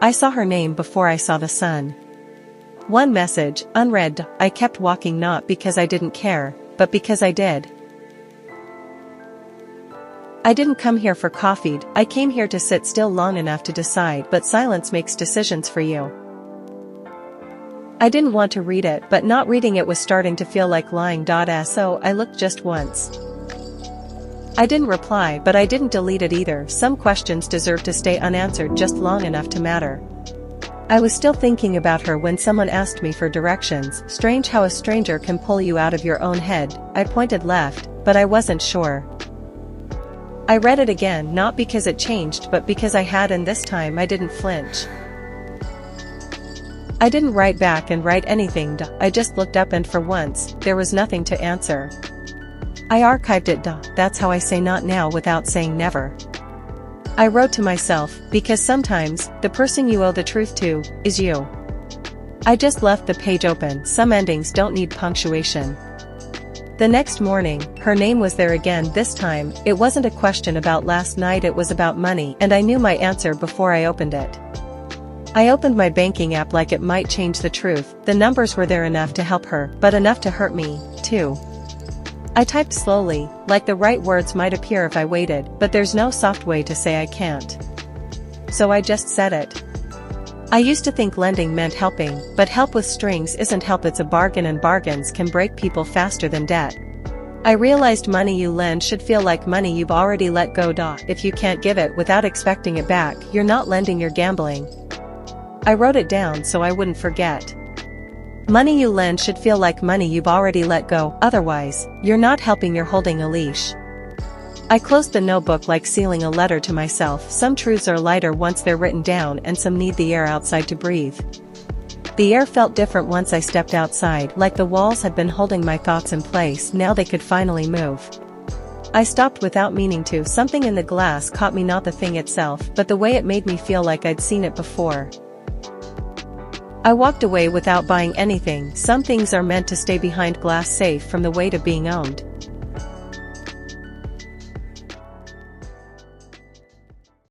I saw her name before I saw the sun. One message, unread. I kept walking not because I didn't care, but because I did. I didn't come here for coffee, I came here to sit still long enough to decide, but silence makes decisions for you. I didn't want to read it, but not reading it was starting to feel like lying. So I looked just once. I didn't reply, but I didn't delete it either. Some questions deserve to stay unanswered just long enough to matter. I was still thinking about her when someone asked me for directions. Strange how a stranger can pull you out of your own head. I pointed left, but I wasn't sure. I read it again, not because it changed but because I had, and this time I didn't flinch. I didn't write back and write anything. I just looked up and for once, there was nothing to answer. I archived it. That's how I say not now without saying never. I wrote to myself, because sometimes, the person you owe the truth to, is you. I just left the page open. Some endings don't need punctuation. The next morning, her name was there again. This time, it wasn't a question about last night, it was about money, and I knew my answer before I opened it. I opened my banking app like it might change the truth. The numbers were there enough to help her, but enough to hurt me, too. I typed slowly, like the right words might appear if I waited, but there's no soft way to say I can't. So I just said it. I used to think lending meant helping, but help with strings isn't help, it's a bargain, and bargains can break people faster than debt. I realized money you lend should feel like money you've already let go. If you can't give it without expecting it back, you're not lending, you're gambling. I wrote it down so I wouldn't forget. Money you lend should feel like money you've already let go, otherwise, you're not helping, you're holding a leash. I closed the notebook like sealing a letter to myself. Some truths are lighter once they're written down, and some need the air outside to breathe. The air felt different once I stepped outside, like the walls had been holding my thoughts in place. Now they could finally move. I stopped without meaning to. Something in the glass caught me, not the thing itself, but the way it made me feel like I'd seen it before. I walked away without buying anything. Some things are meant to stay behind glass, safe from the weight of being owned.